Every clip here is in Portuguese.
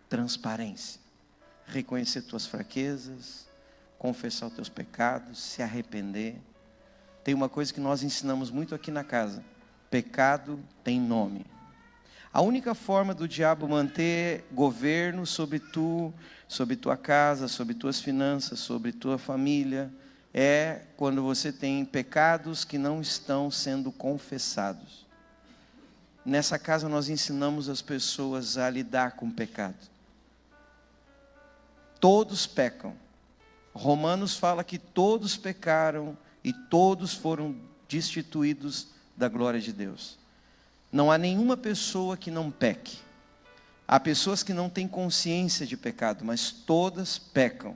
transparência. Reconhecer tuas fraquezas, confessar os teus pecados, se arrepender. Tem uma coisa que nós ensinamos muito aqui na casa: pecado tem nome. A única forma do diabo manter governo sobre tua casa, sobre tuas finanças, sobre tua família, é quando você tem pecados que não estão sendo confessados. Nessa casa nós ensinamos as pessoas a lidar com o pecado. Todos pecam. Romanos fala que todos pecaram e todos foram destituídos da glória de Deus. Não há nenhuma pessoa que não peque. Há pessoas que não têm consciência de pecado, mas todas pecam.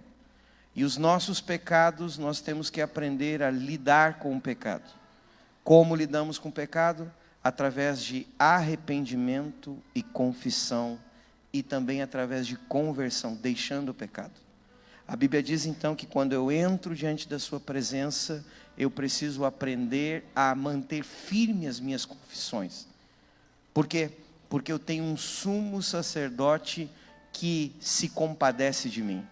E os nossos pecados, nós temos que aprender a lidar com o pecado. Como lidamos com o pecado? Através de arrependimento e confissão, e também através de conversão, deixando o pecado. A Bíblia diz então que quando eu entro diante da sua presença, eu preciso aprender a manter firme as minhas confissões. Por quê? Porque eu tenho um sumo sacerdote que se compadece de mim.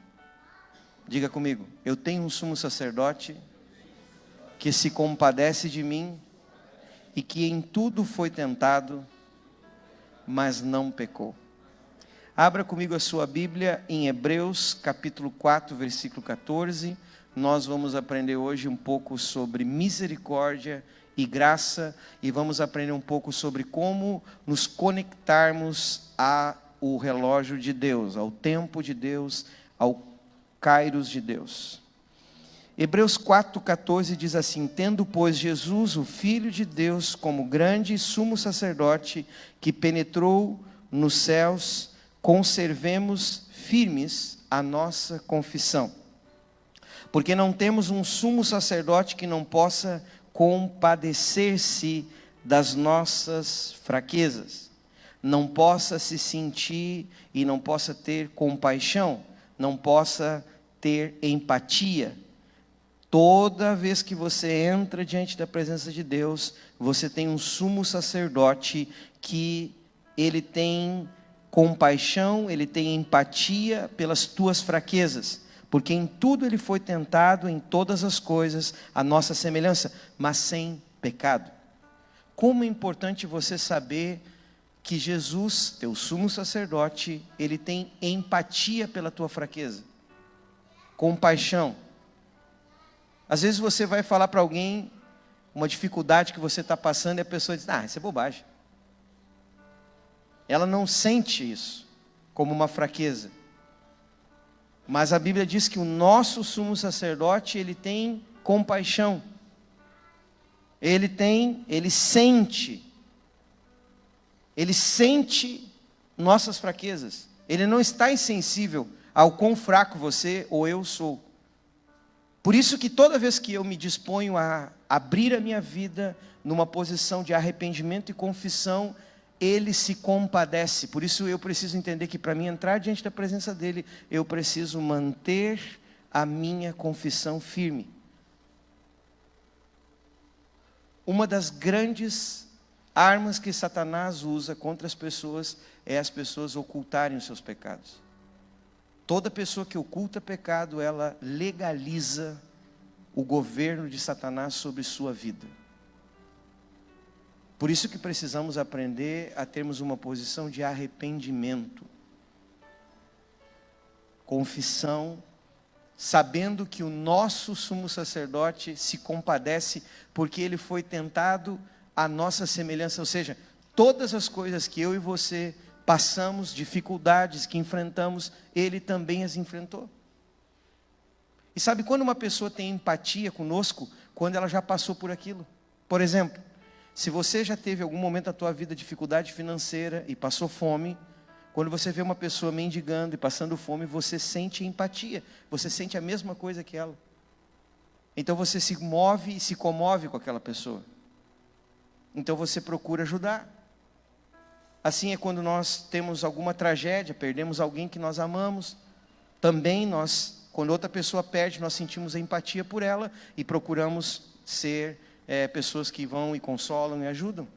Diga comigo, eu tenho um sumo sacerdote que se compadece de mim e que em tudo foi tentado, mas não pecou. Abra comigo a sua Bíblia em Hebreus capítulo 4, versículo 14. Nós vamos aprender hoje um pouco sobre misericórdia e graça, e vamos aprender um pouco sobre como nos conectarmos ao relógio de Deus, ao tempo de Deus, ao kairos de Deus. Hebreus 4,14 diz assim: tendo, pois, Jesus, o Filho de Deus, como grande sumo sacerdote, que penetrou nos céus, conservemos firmes a nossa confissão. Porque não temos um sumo sacerdote que não possa compadecer-se das nossas fraquezas, não possa se sentir e não possa ter compaixão, não possa ter empatia. Toda vez que você entra diante da presença de Deus, você tem um sumo sacerdote que ele tem compaixão, ele tem empatia pelas tuas fraquezas, porque em tudo ele foi tentado, em todas as coisas, a nossa semelhança, mas sem pecado. Como é importante você saber que Jesus, teu sumo sacerdote, ele tem empatia pela tua fraqueza, compaixão. Às vezes você vai falar para alguém uma dificuldade que você está passando e a pessoa diz: isso é bobagem. Ela não sente isso como uma fraqueza. Mas a Bíblia diz que o nosso sumo sacerdote, ele tem compaixão. Ele sente nossas fraquezas. Ele não está insensível ao quão fraco você ou eu sou. Por isso que toda vez que eu me disponho a abrir a minha vida numa posição de arrependimento e confissão, Ele se compadece. Por isso eu preciso entender que para mim entrar diante da presença dEle, eu preciso manter a minha confissão firme. Uma das grandes armas que Satanás usa contra as pessoas é as pessoas ocultarem os seus pecados. Toda pessoa que oculta pecado, ela legaliza o governo de Satanás sobre sua vida. Por isso que precisamos aprender a termos uma posição de arrependimento, confissão, sabendo que o nosso sumo sacerdote se compadece, porque ele foi tentado à nossa semelhança, ou seja, todas as coisas que eu e você passamos, dificuldades que enfrentamos, ele também as enfrentou. E sabe quando uma pessoa tem empatia conosco? Quando ela já passou por aquilo. Por exemplo, se você já teve algum momento da tua vida dificuldade financeira e passou fome, quando você vê uma pessoa mendigando e passando fome, você sente empatia, você sente a mesma coisa que ela. Então você se move e se comove com aquela pessoa. Então você procura ajudar. Assim é quando nós temos alguma tragédia, perdemos alguém que nós amamos. Também nós, quando outra pessoa perde, nós sentimos a empatia por ela e procuramos ser pessoas que vão e consolam e ajudam.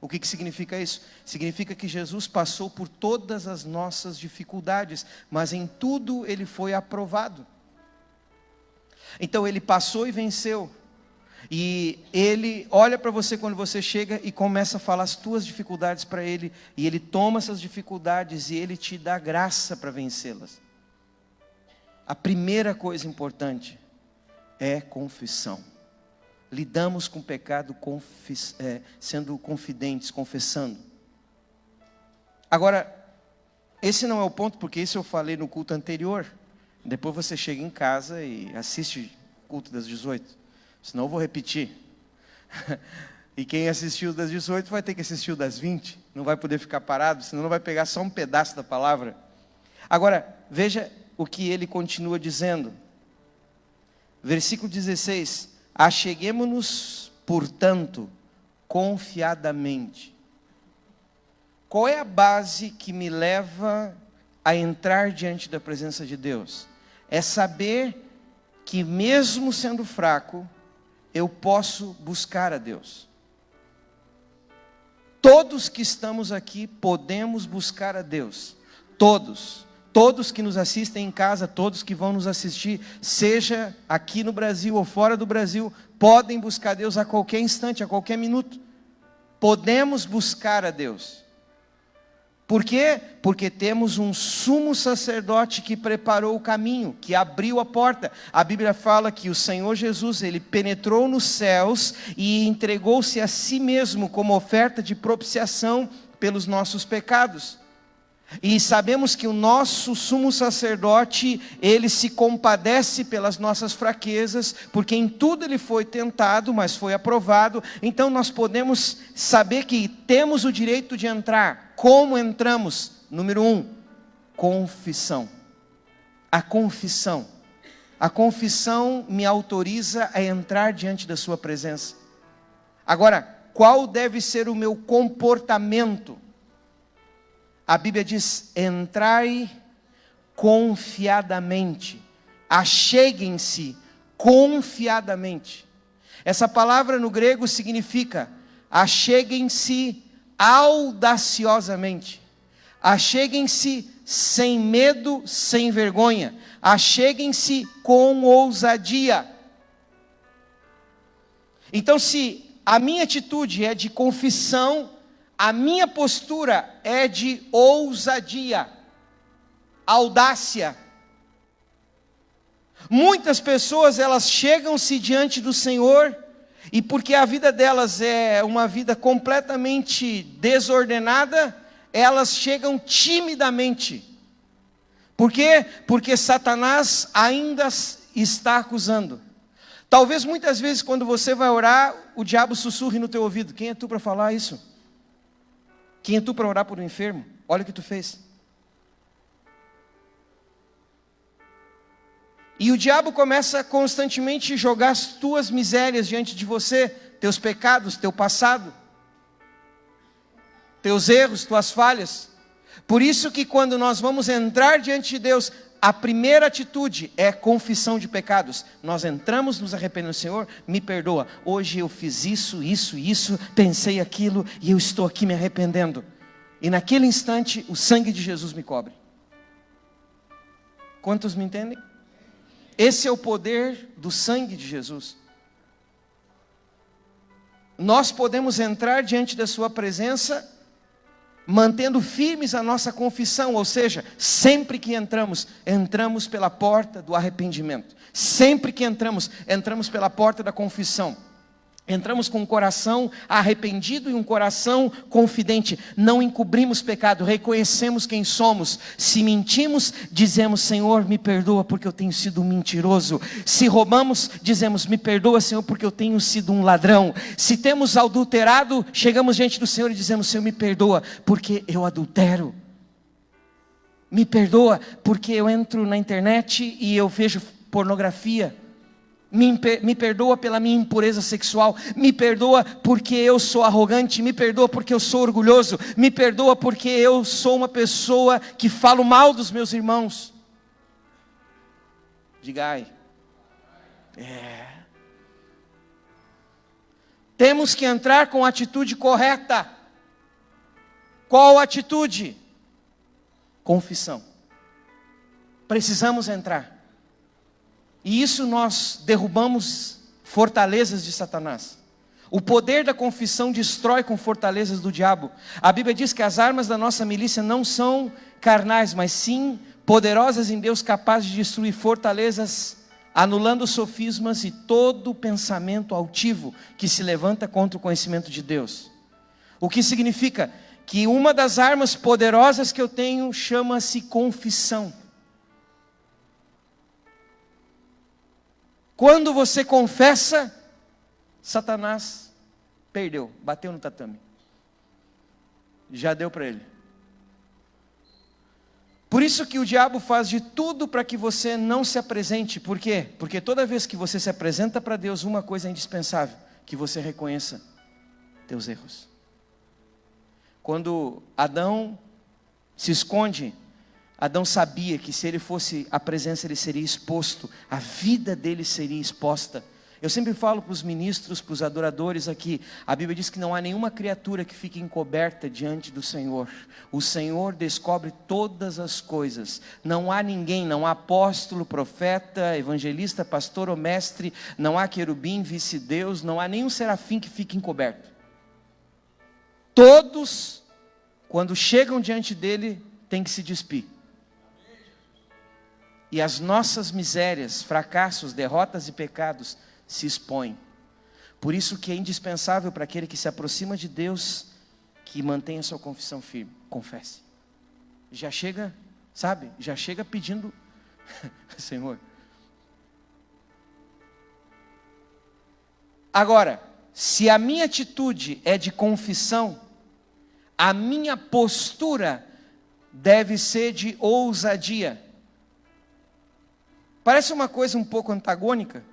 O que significa isso? Significa que Jesus passou por todas as nossas dificuldades, mas em tudo Ele foi aprovado. Então Ele passou e venceu. E Ele olha para você quando você chega e começa a falar as tuas dificuldades para Ele. E Ele toma essas dificuldades e Ele te dá graça para vencê-las. A primeira coisa importante é confissão. Lidamos com o pecado sendo confidentes, confessando. Agora, esse não é o ponto, porque isso eu falei no culto anterior. Depois você chega em casa e assiste o culto das 18. Senão eu vou repetir. E quem assistiu das 18 vai ter que assistir o das 20. Não vai poder ficar parado, senão não vai pegar só um pedaço da palavra. Agora, veja o que ele continua dizendo. Versículo 16. Acheguemo-nos, portanto, confiadamente. Qual é a base que me leva a entrar diante da presença de Deus? É saber que mesmo sendo fraco, eu posso buscar a Deus. Todos que estamos aqui podemos buscar a Deus. Todos que nos assistem em casa, todos que vão nos assistir, seja aqui no Brasil ou fora do Brasil, podem buscar a Deus a qualquer instante, a qualquer minuto. Podemos buscar a Deus. Por quê? Porque temos um sumo sacerdote que preparou o caminho, que abriu a porta. A Bíblia fala que o Senhor Jesus, Ele penetrou nos céus e entregou-se a si mesmo como oferta de propiciação pelos nossos pecados. E sabemos que o nosso sumo sacerdote, ele se compadece pelas nossas fraquezas, porque em tudo ele foi tentado, mas foi aprovado. Então nós podemos saber que temos o direito de entrar. Como entramos? Número 1, confissão. A confissão me autoriza a entrar diante da sua presença. Agora, qual deve ser o meu comportamento? A Bíblia diz: entrai confiadamente, acheguem-se confiadamente. Essa palavra no grego significa: acheguem-se audaciosamente, acheguem-se sem medo, sem vergonha, acheguem-se com ousadia. Então, se a minha atitude é de confissão, a minha postura é de ousadia, audácia. Muitas pessoas, elas chegam-se diante do Senhor, e porque a vida delas é uma vida completamente desordenada, elas chegam timidamente. Por quê? Porque Satanás ainda está acusando. Talvez muitas vezes quando você vai orar, o diabo sussurre no teu ouvido: quem é tu para falar isso? Quem é tu para orar por um enfermo? Olha o que tu fez. E o diabo começa constantemente a jogar as tuas misérias diante de você, teus pecados, teu passado, teus erros, tuas falhas. Por isso que quando nós vamos entrar diante de Deus, a primeira atitude é confissão de pecados. Nós entramos, nos arrependemos: Senhor, me perdoa. Hoje eu fiz isso, pensei aquilo, e eu estou aqui me arrependendo. E naquele instante, o sangue de Jesus me cobre. Quantos me entendem? Esse é o poder do sangue de Jesus. Nós podemos entrar diante da sua presença, mantendo firmes a nossa confissão, ou seja, sempre que entramos pela porta do arrependimento. Sempre que entramos pela porta da confissão. Entramos com um coração arrependido e um coração confidente. Não encobrimos pecado, reconhecemos quem somos. Se mentimos, dizemos: Senhor, me perdoa porque eu tenho sido um mentiroso. Se roubamos, dizemos: me perdoa, Senhor, porque eu tenho sido um ladrão. Se temos adulterado, chegamos diante do Senhor e dizemos: Senhor, me perdoa porque eu adultero. Me perdoa porque eu entro na internet e eu vejo pornografia. Me perdoa pela minha impureza sexual. Me perdoa porque eu sou arrogante. Me perdoa porque eu sou orgulhoso. Me perdoa porque eu sou uma pessoa que falo mal dos meus irmãos. Diga ai. Temos que entrar com a atitude correta. Qual atitude? Confissão. Precisamos entrar. E isso nós derrubamos fortalezas de Satanás. O poder da confissão destrói com fortalezas do diabo. A Bíblia diz que as armas da nossa milícia não são carnais, mas sim poderosas em Deus, capazes de destruir fortalezas, anulando sofismas e todo pensamento altivo que se levanta contra o conhecimento de Deus. O que significa que uma das armas poderosas que eu tenho chama-se confissão. Quando você confessa, Satanás perdeu, bateu no tatame. Já deu para ele. Por isso que o diabo faz de tudo para que você não se apresente. Por quê? Porque toda vez que você se apresenta para Deus, uma coisa é indispensável: que você reconheça teus erros. Quando Adão se esconde, Adão sabia que se ele fosse à presença, ele seria exposto, a vida dele seria exposta. Eu sempre falo para os ministros, para os adoradores aqui, a Bíblia diz que não há nenhuma criatura que fique encoberta diante do Senhor. O Senhor descobre todas as coisas. Não há ninguém, não há apóstolo, profeta, evangelista, pastor ou mestre, não há querubim, vice-deus, não há nenhum serafim que fique encoberto. Todos, quando chegam diante dele, têm que se despir. E as nossas misérias, fracassos, derrotas e pecados se expõem. Por isso que é indispensável para aquele que se aproxima de Deus, que mantenha sua confissão firme. Confesse. Já chega, sabe? Já chega pedindo, Senhor. Agora, se a minha atitude é de confissão, a minha postura deve ser de ousadia. Parece uma coisa um pouco antagônica.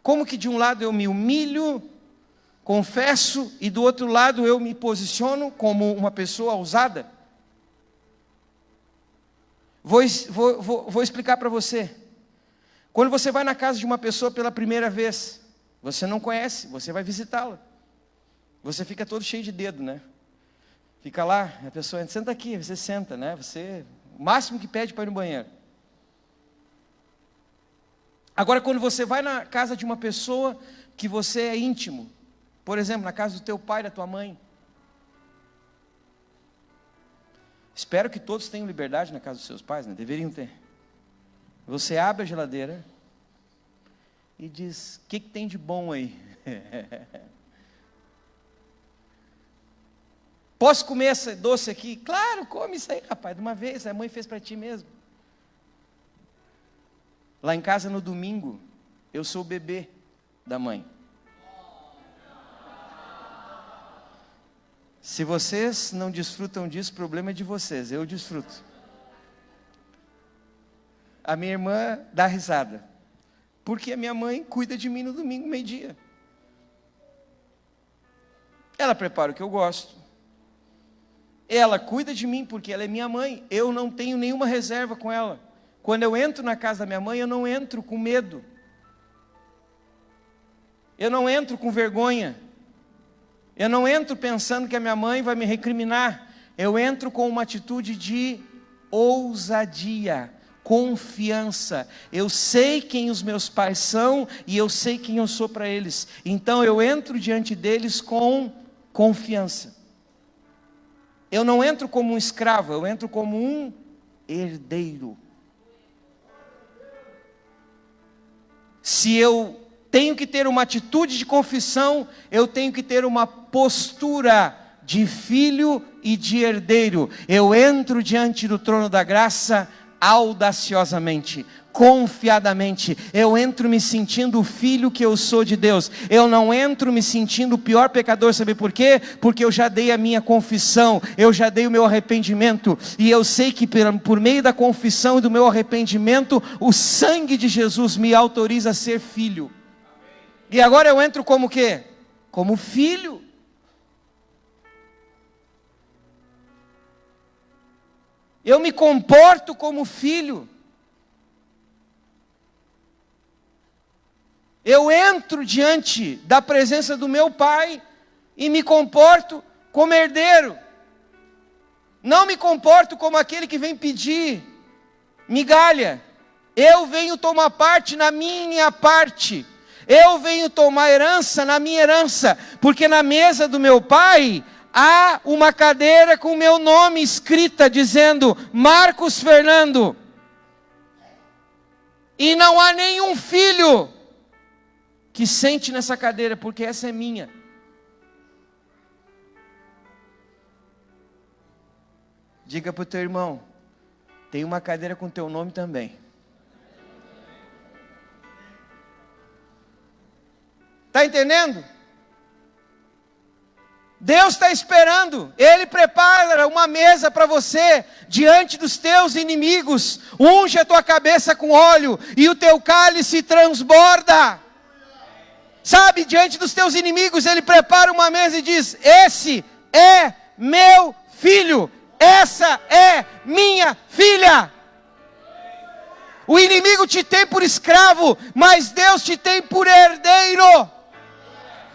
Como que de um lado eu me humilho, confesso, e do outro lado eu me posiciono como uma pessoa ousada? Vou explicar para você. Quando você vai na casa de uma pessoa pela primeira vez, você não conhece, você vai visitá-la. Você fica todo cheio de dedo, né? Fica lá, a pessoa entra, senta aqui, você senta, né? Você, o máximo que pede para ir no banheiro. Agora, quando você vai na casa de uma pessoa que você é íntimo, por exemplo, na casa do teu pai, da tua mãe. Espero que todos tenham liberdade na casa dos seus pais, né? Deveriam ter. Você abre a geladeira e diz: o que tem de bom aí? Posso comer esse doce aqui? Claro, come isso aí, rapaz, de uma vez, a mãe fez para ti mesmo. Lá em casa no domingo, eu sou o bebê da mãe. Se vocês não desfrutam disso, o problema é de vocês, eu desfruto. A minha irmã dá risada, porque a minha mãe cuida de mim no domingo, meio-dia. Ela prepara o que eu gosto. Ela cuida de mim porque ela é minha mãe. Eu não tenho nenhuma reserva com ela. Quando eu entro na casa da minha mãe, eu não entro com medo. Eu não entro com vergonha. Eu não entro pensando que a minha mãe vai me recriminar. Eu entro com uma atitude de ousadia, confiança. Eu sei quem os meus pais são e eu sei quem eu sou para eles. Então eu entro diante deles com confiança. Eu não entro como um escravo, eu entro como um herdeiro. Se eu tenho que ter uma atitude de confissão, eu tenho que ter uma postura de filho e de herdeiro. Eu entro diante do trono da graça audaciosamente, confiadamente. Eu entro me sentindo o filho que eu sou de Deus. Eu não entro me sentindo o pior pecador. Sabe por quê? Porque eu já dei a minha confissão, eu já dei o meu arrependimento, e eu sei que por meio da confissão e do meu arrependimento, o sangue de Jesus me autoriza a ser filho. E agora eu entro como o quê? Como filho. Eu me comporto como filho. Eu entro diante da presença do meu pai e me comporto como herdeiro. Não me comporto como aquele que vem pedir migalha. Eu venho tomar parte na minha parte. Eu venho tomar herança na minha herança. Porque na mesa do meu pai há uma cadeira com o meu nome escrita, dizendo Marcos Fernando. E não há nenhum filho que sente nessa cadeira, porque essa é minha. Diga para o teu irmão, tem uma cadeira com teu nome também. Está entendendo? Deus está esperando. Ele prepara uma mesa para você, diante dos teus inimigos. Unge a tua cabeça com óleo, e o teu cálice transborda. Sabe, diante dos teus inimigos, Ele prepara uma mesa e diz, esse é meu filho. Essa é minha filha. O inimigo te tem por escravo, mas Deus te tem por herdeiro.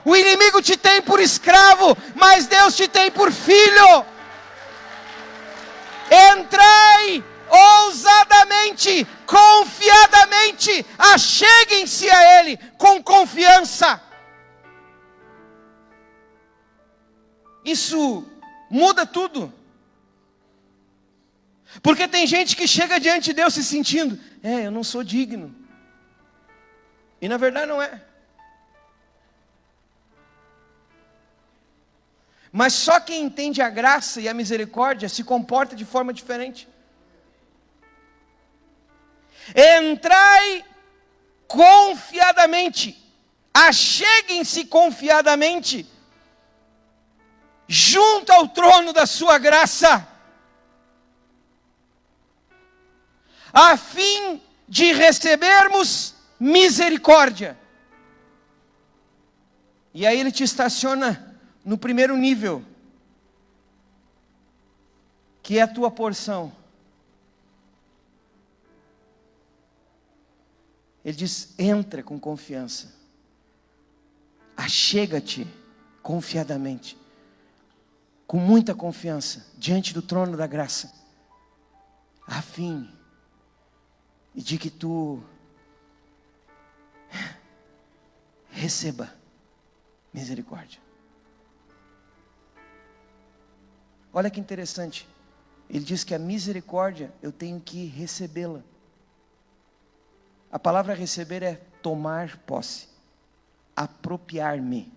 O inimigo te tem por escravo, mas Deus te tem por filho. Entrai ousadamente, confiadamente, acheguem-se a Ele com confiança. Isso muda tudo. Porque tem gente que chega diante de Deus se sentindo, eu não sou digno. E na verdade não é. Mas só quem entende a graça e a misericórdia se comporta de forma diferente. Entrai confiadamente, acheguem-se confiadamente, junto ao trono da sua graça, a fim de recebermos misericórdia. E aí Ele te estaciona no primeiro nível, que é a tua porção. Ele diz, entra com confiança, achega-te confiadamente, com muita confiança, diante do trono da graça, a fim de que tu receba misericórdia. Olha que interessante, ele diz que a misericórdia eu tenho que recebê-la. A palavra receber é tomar posse, apropriar-me.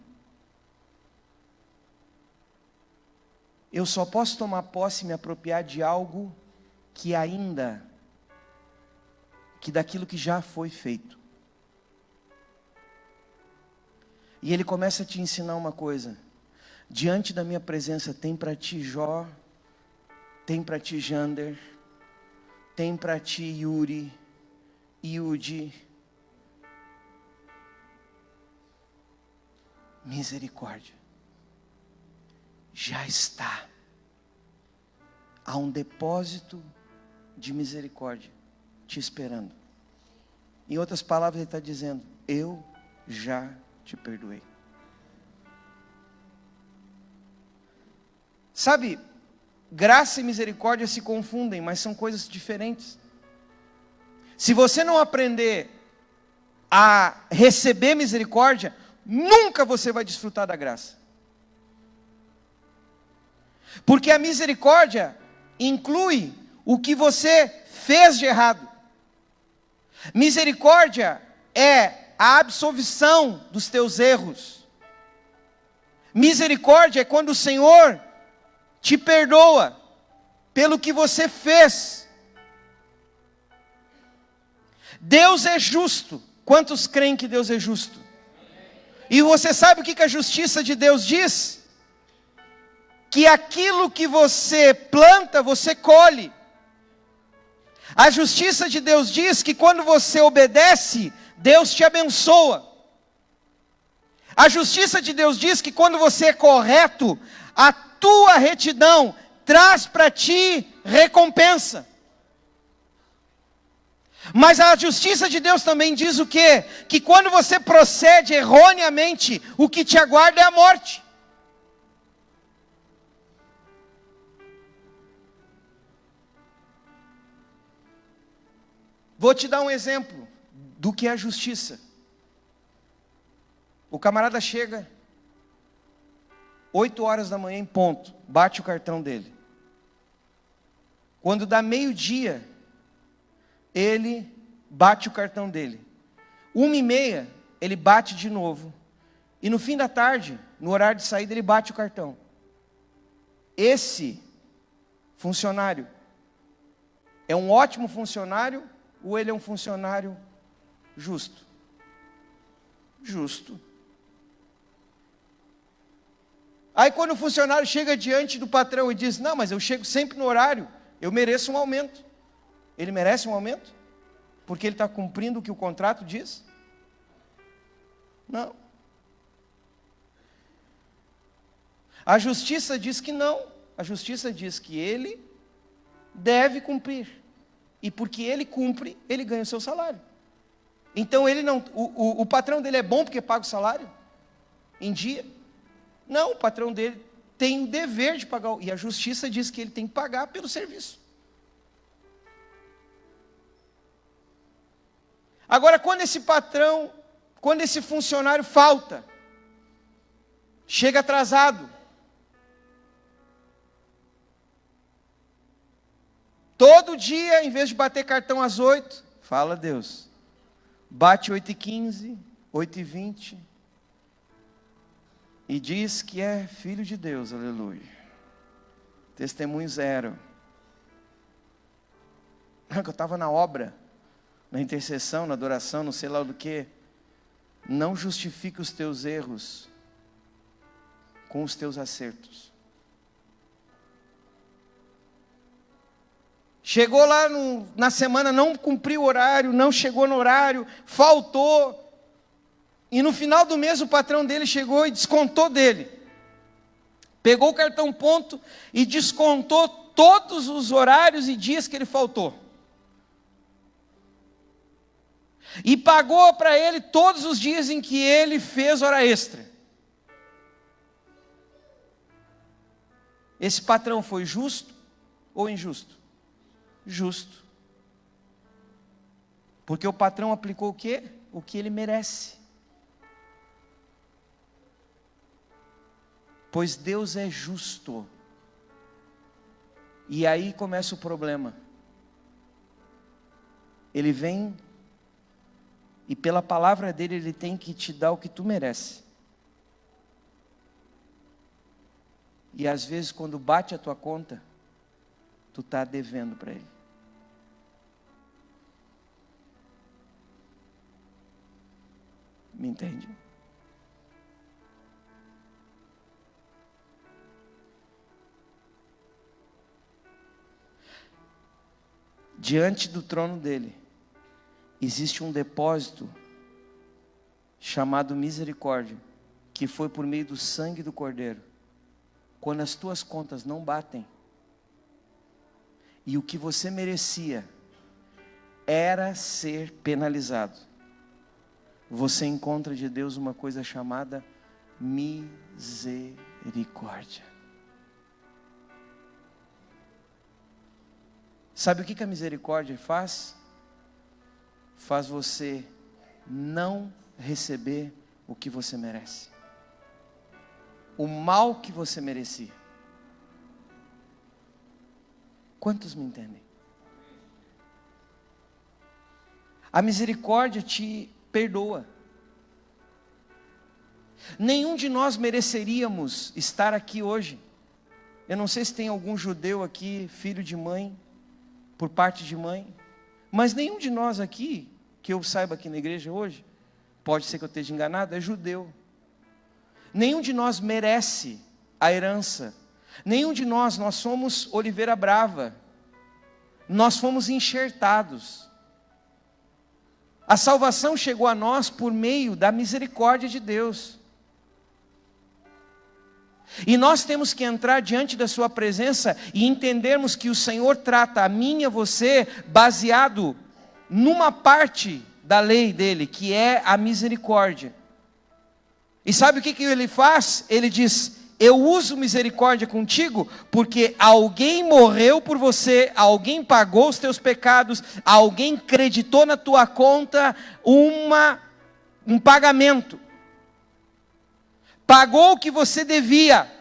Eu só posso tomar posse e me apropriar de algo que daquilo que já foi feito. E ele começa a te ensinar uma coisa. Diante da minha presença tem para ti Jó, tem para ti Jander, tem para ti Yuri, Iudi. Misericórdia. Já está. Há um depósito de misericórdia te esperando. Em outras palavras, ele está dizendo, eu já te perdoei. Sabe, graça e misericórdia se confundem, mas são coisas diferentes. Se você não aprender a receber misericórdia, nunca você vai desfrutar da graça. Porque a misericórdia inclui o que você fez de errado. Misericórdia é a absolvição dos teus erros. Misericórdia é quando o Senhor te perdoa pelo que você fez. Deus é justo. Quantos creem que Deus é justo? E você sabe o que a justiça de Deus diz? Que aquilo que você planta, você colhe. A justiça de Deus diz que quando você obedece, Deus te abençoa. A justiça de Deus diz que quando você é correto, a tua retidão traz para ti recompensa. Mas a justiça de Deus também diz o quê? Que quando você procede erroneamente, o que te aguarda é a morte. Vou te dar um exemplo do que é a justiça. O camarada chega 8 horas da manhã em ponto, bate o cartão dele. Quando dá meio-dia, ele bate o cartão dele. 1h30, ele bate de novo. E no fim da tarde, no horário de saída, ele bate o cartão. Esse funcionário é um ótimo funcionário ou ele é um funcionário justo? Justo. Aí quando o funcionário chega diante do patrão e diz: não, mas eu chego sempre no horário, eu mereço um aumento. Ele merece um aumento? Porque ele está cumprindo o que o contrato diz? Não. A justiça diz que não. A justiça diz que ele deve cumprir. E porque ele cumpre, ele ganha o seu salário. Então ele não, o patrão dele é bom porque paga o salário em dia? Não, o patrão dele tem o dever de pagar. E a justiça diz que ele tem que pagar pelo serviço. Agora, quando esse funcionário falta, chega atrasado, todo dia, em vez de bater cartão às 8, fala Deus, bate 8h15, 8h20, e diz que é filho de Deus, aleluia. Testemunho zero. Eu estava na obra, na intercessão, na adoração, não sei lá do que. Não justifique os teus erros com os teus acertos. Chegou lá na semana, não cumpriu o horário, não chegou no horário, faltou. E no final do mês o patrão dele chegou e descontou dele. Pegou o cartão ponto e descontou todos os horários e dias que ele faltou. E pagou para ele todos os dias em que ele fez hora extra. Esse patrão foi justo ou injusto? Justo. Porque o patrão aplicou o quê? O que ele merece. Pois Deus é justo. E aí começa o problema. Ele vem e pela palavra dele ele tem que te dar o que tu merece. E às vezes quando bate a tua conta, tu está devendo para ele. Me entende? Diante do trono dele, existe um depósito chamado misericórdia, que foi por meio do sangue do Cordeiro. Quando as tuas contas não batem, e o que você merecia era ser penalizado, você encontra de Deus uma coisa chamada misericórdia. Sabe o que a misericórdia faz? Faz você não receber o que você merece. O mal que você merecia. Quantos me entendem? A misericórdia te perdoa. Nenhum de nós mereceríamos estar aqui hoje. Eu não sei se tem algum judeu aqui, filho de mãe, por parte de mãe, mas nenhum de nós aqui, que eu saiba aqui na igreja hoje, pode ser que eu esteja enganado, é judeu. Nenhum de nós merece a herança. Nenhum de nós somos oliveira brava. Nós fomos enxertados. A salvação chegou a nós por meio da misericórdia de Deus. E nós temos que entrar diante da sua presença e entendermos que o Senhor trata a mim e a você baseado numa parte da lei dele, que é a misericórdia. E sabe o que ele faz? Ele diz: eu uso misericórdia contigo porque alguém morreu por você, alguém pagou os teus pecados, alguém creditou na tua conta um pagamento. Pagou o que você devia.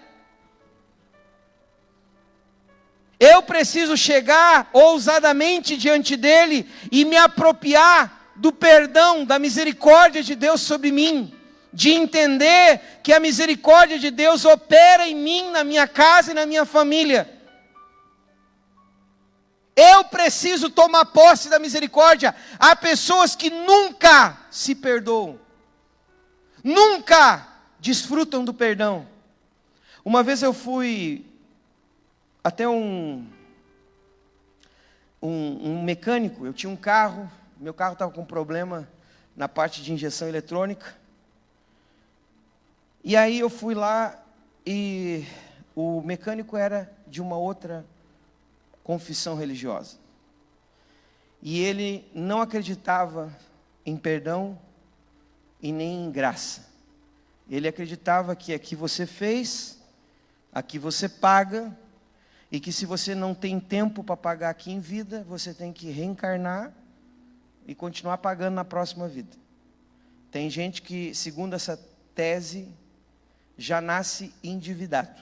Eu preciso chegar ousadamente diante dele e me apropriar do perdão, da misericórdia de Deus sobre mim. De entender que a misericórdia de Deus opera em mim, na minha casa e na minha família. Eu preciso tomar posse da misericórdia. Há pessoas que nunca se perdoam. Nunca desfrutam do perdão. Uma vez eu fui até um mecânico. Eu tinha um carro, meu carro estava com problema na parte de injeção eletrônica. E aí eu fui lá e o mecânico era de uma outra confissão religiosa. E ele não acreditava em perdão e nem em graça. Ele acreditava que aqui você fez, aqui você paga, e que se você não tem tempo para pagar aqui em vida, você tem que reencarnar e continuar pagando na próxima vida. Tem gente que, segundo essa tese, já nasce endividado,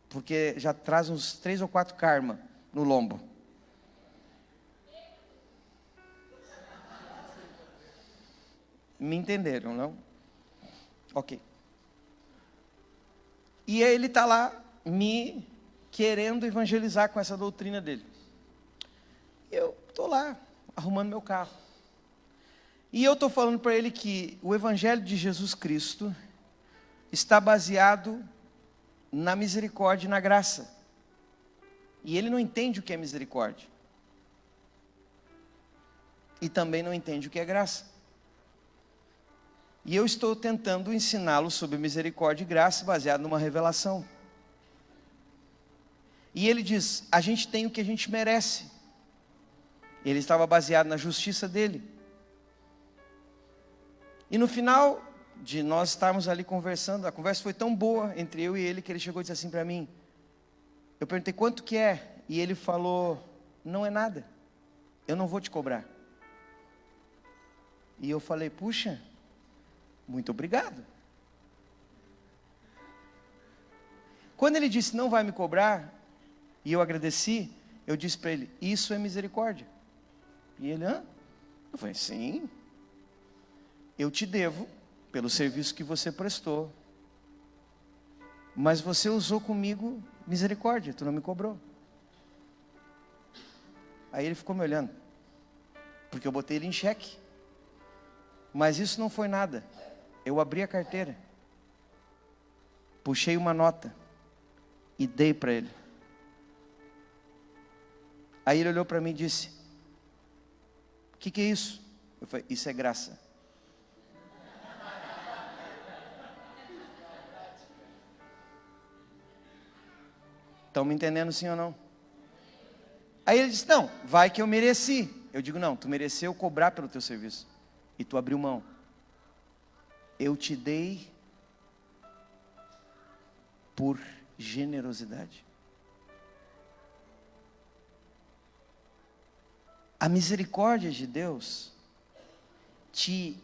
porque já traz uns 3 ou 4 karma no lombo. Me entenderam, não? Ok. E aí ele está lá me querendo evangelizar com essa doutrina dele. Eu estou lá arrumando meu carro. E eu estou falando para ele que o evangelho de Jesus Cristo está baseado na misericórdia e na graça. E ele não entende o que é misericórdia. E também não entende o que é graça. E eu estou tentando ensiná-lo sobre misericórdia e graça baseado numa revelação. E ele diz, a gente tem o que a gente merece. Ele estava baseado na justiça dele. E no final de nós estarmos ali conversando, a conversa foi tão boa entre eu e ele, que ele chegou e disse assim para mim, eu perguntei quanto que é, e ele falou, não é nada, eu não vou te cobrar. E eu falei, puxa, muito obrigado. Quando ele disse, não vai me cobrar, e eu agradeci, eu disse para ele, isso é misericórdia. E ele, hã? Eu falei, sim, eu te devo pelo serviço que você prestou, mas você usou comigo misericórdia, tu não me cobrou. Aí ele ficou me olhando, porque eu botei ele em xeque, mas isso não foi nada. Eu abri a carteira, puxei uma nota e dei para ele. Aí ele olhou para mim e disse, o que é isso? Eu falei, isso é graça. Estão me entendendo sim ou não? Aí ele disse, não, vai que eu mereci. Eu digo, não, tu mereceu cobrar pelo teu serviço. E tu abriu mão. Eu te dei por generosidade. A misericórdia de Deus te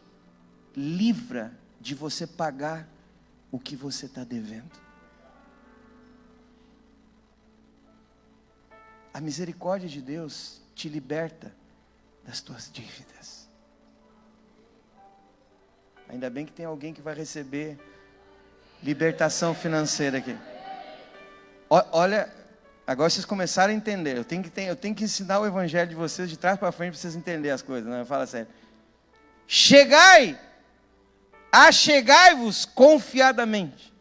livra de você pagar o que você está devendo. A misericórdia de Deus te liberta das tuas dívidas. Ainda bem que tem alguém que vai receber libertação financeira aqui. Olha, agora vocês começaram a entender. Eu tenho que ensinar o evangelho de vocês de trás para frente para vocês entenderem as coisas. Não, fala sério. Achegai-vos confiadamente.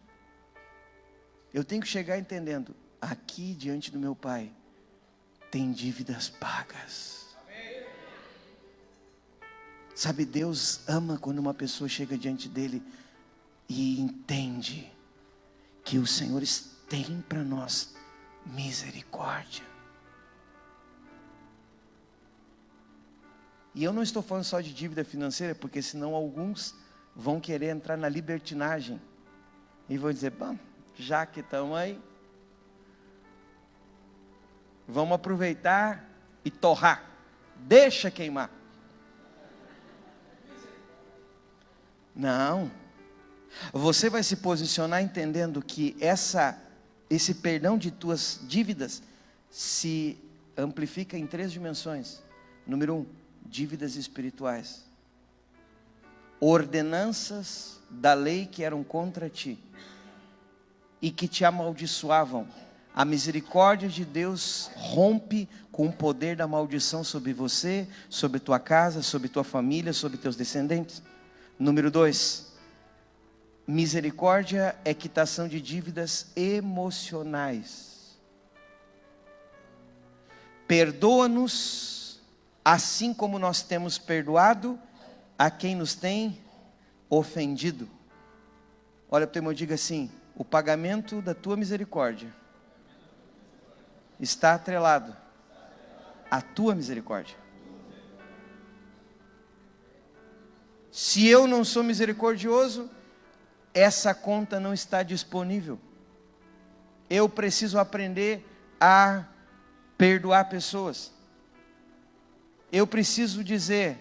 Eu tenho que chegar entendendo. Aqui diante do meu Pai tem dívidas pagas. Sabe, Deus ama quando uma pessoa chega diante dele e entende que o Senhor tem para nós misericórdia. E eu não estou falando só de dívida financeira, porque senão alguns vão querer entrar na libertinagem e vão dizer, bom, Já que estamos aí, vamos aproveitar e torrar. Deixa queimar. Não. Você vai se posicionar entendendo que esse perdão de tuas dívidas se amplifica em 3 dimensões. Número 1, dívidas espirituais. Ordenanças da lei que eram contra ti e que te amaldiçoavam. A misericórdia de Deus rompe com o poder da maldição sobre você, sobre tua casa, sobre tua família, sobre teus descendentes. Número 2, misericórdia é quitação de dívidas emocionais. Perdoa-nos, assim como nós temos perdoado a quem nos tem ofendido. Olha para o teu irmão e diga assim: o pagamento da tua misericórdia está atrelado à tua misericórdia. Se eu não sou misericordioso, essa conta não está disponível. Eu preciso aprender a perdoar pessoas. Eu preciso dizer: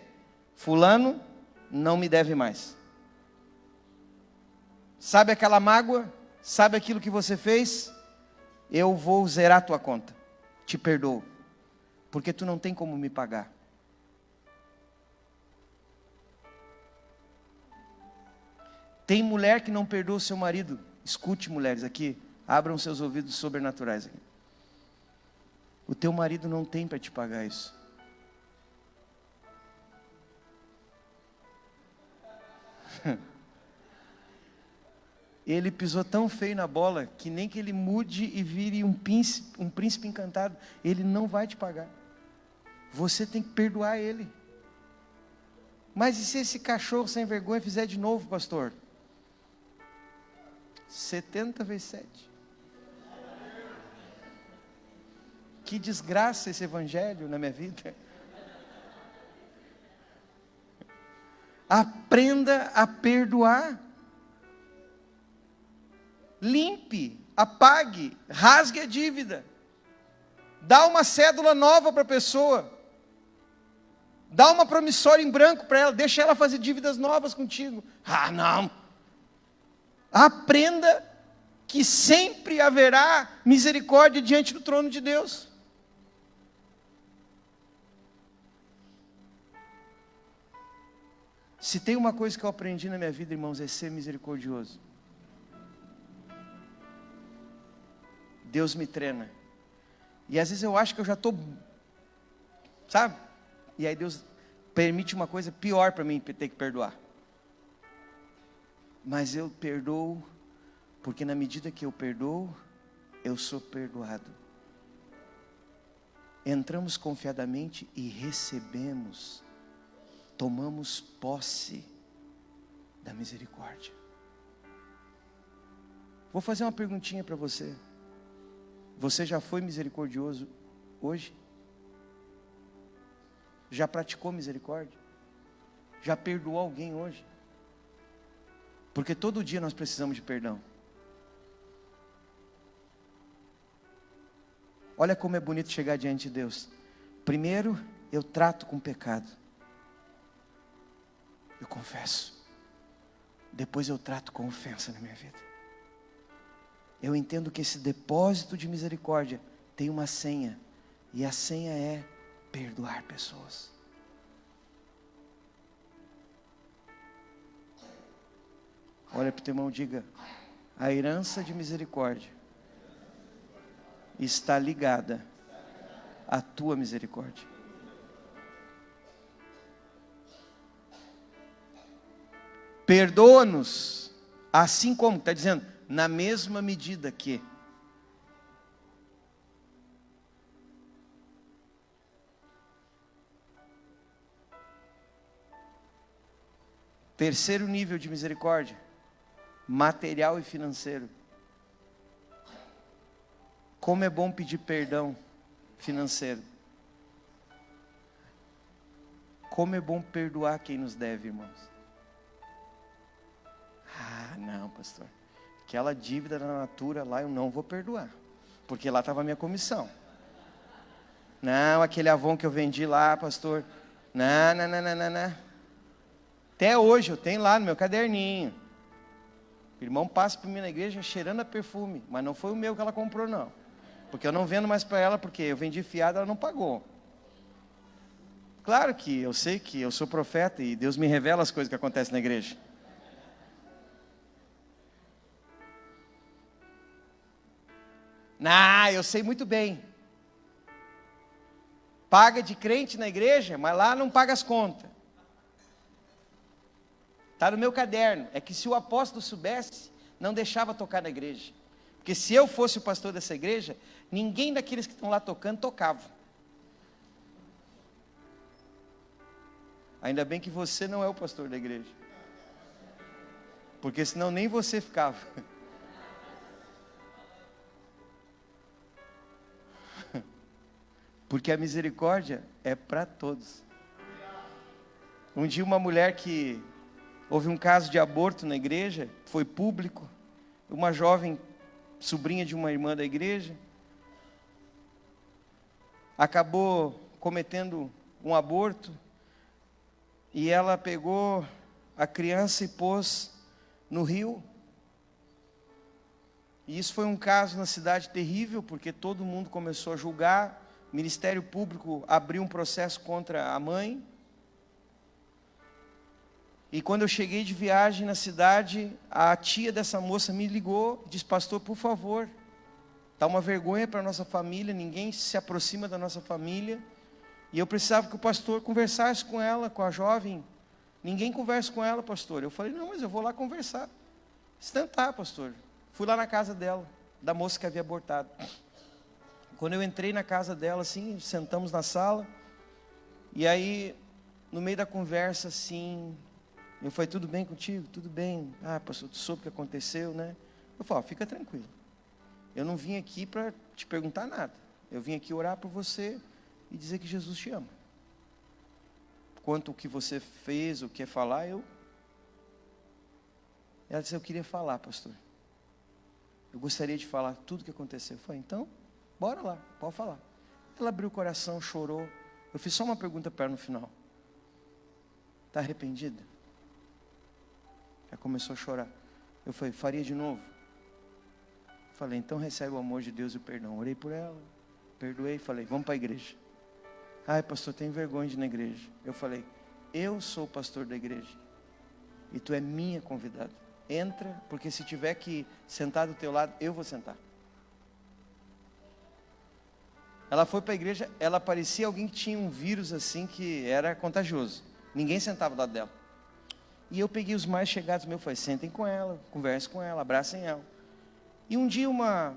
fulano não me deve mais. Sabe aquela mágoa? Sabe aquilo que você fez? Eu vou zerar a tua conta. Te perdoo. Porque tu não tem como me pagar. Tem mulher que não perdoa o seu marido. Escute, mulheres aqui. Abram seus ouvidos sobrenaturais aqui. O teu marido não tem para te pagar isso. Ele pisou tão feio na bola que nem que ele mude e vire um príncipe encantado, ele não vai te pagar. Você tem que perdoar ele. Mas e se esse cachorro sem vergonha fizer de novo, pastor? 70 vezes 7. Que desgraça esse evangelho na minha vida. Aprenda a perdoar. Limpe, apague, rasgue a dívida. Dá uma cédula nova para a pessoa. Dá uma promissória em branco para ela. Deixa ela fazer dívidas novas contigo. Ah, não. Aprenda que sempre haverá misericórdia diante do trono de Deus. Se tem uma coisa que eu aprendi na minha vida, irmãos, é ser misericordioso. Deus me treina. E às vezes eu acho que eu já estou, sabe? E aí Deus permite uma coisa pior para mim, ter que perdoar. Mas eu perdoo, porque na medida que eu perdoo, eu sou perdoado. Entramos confiadamente e recebemos, tomamos posse da misericórdia. Vou fazer uma perguntinha para você. Você já foi misericordioso hoje? Já praticou misericórdia? Já perdoou alguém hoje? Porque todo dia nós precisamos de perdão. Olha como é bonito chegar diante de Deus. Primeiro, eu trato com pecado. Eu confesso. Depois eu trato com ofensa na minha vida. Eu entendo que esse depósito de misericórdia tem uma senha. E a senha é perdoar pessoas. Olha para o teu irmão e diga: a herança de misericórdia está ligada à tua misericórdia. Perdoa-nos, assim como, está dizendo, na mesma medida que. Terceiro nível de misericórdia, material e financeiro. Como é bom pedir perdão financeiro. Como é bom perdoar quem nos deve, irmãos. Ah, não, pastor. aquela dívida da Natura lá eu não vou perdoar, porque lá estava a minha comissão. Não, aquele Avon que eu vendi lá, pastor, não. Até hoje eu tenho lá no meu caderninho. O irmão passa por mim na igreja cheirando a perfume, mas não foi o meu que ela comprou não. Porque eu não vendo mais para ela, porque eu vendi fiado, ela não pagou. Claro que eu sei que eu sou profeta e Deus me revela as coisas que acontecem na igreja. Eu sei muito bem. Paga de crente na igreja, mas lá não paga as contas. Está no meu caderno. É que se o apóstolo soubesse, não deixava tocar na igreja. Porque se eu fosse o pastor dessa igreja, ninguém daqueles que estão lá tocando, tocava. Ainda bem que você não é o pastor da igreja. Porque senão nem você ficava. Porque a misericórdia é para todos. Um dia uma mulher que houve um caso de aborto na igreja, foi público, uma jovem sobrinha de uma irmã da igreja, acabou cometendo um aborto, e ela pegou a criança e pôs no rio. E isso foi um caso na cidade terrível, porque todo mundo começou a julgar. O Ministério Público abriu um processo contra a mãe. E quando eu cheguei de viagem na cidade, a tia dessa moça me ligou, disse: pastor, por favor, está uma vergonha para a nossa família, ninguém se aproxima da nossa família. E eu precisava que o pastor conversasse com ela, com a jovem. Ninguém conversa com ela, pastor. Eu falei: não, mas eu vou lá conversar. Tá, pastor. Fui lá na casa dela, da moça que havia abortado. Quando eu entrei na casa dela, assim, sentamos na sala. E aí, no meio da conversa, assim, eu falei: tudo bem contigo? Tudo bem. Pastor, tu soube o que aconteceu, né? Eu falei: fica tranquilo. Eu não vim aqui para te perguntar nada. Eu vim aqui orar por você e dizer que Jesus te ama. Quanto o que você fez, o que quer falar, Ela disse: eu queria falar, pastor. Eu gostaria de falar tudo o que aconteceu. Eu falei: então, bora lá, pode falar. Ela abriu o coração, chorou. Eu fiz só uma pergunta para ela no final: está arrependida? Ela começou a chorar. Eu falei: faria de novo? Falei: então recebe o amor de Deus e o perdão. Orei por ela, perdoei, falei: vamos para a igreja. Pastor, tenho vergonha de ir na igreja. Eu falei: eu sou o pastor da igreja e tu é minha convidada. Entra, porque se tiver que sentar do teu lado, eu vou sentar. Ela foi para a igreja, ela parecia alguém que tinha um vírus assim, que era contagioso. Ninguém sentava do lado dela. E eu peguei os mais chegados meus, falei: sentem com ela, conversem com ela, abracem ela. E um dia uma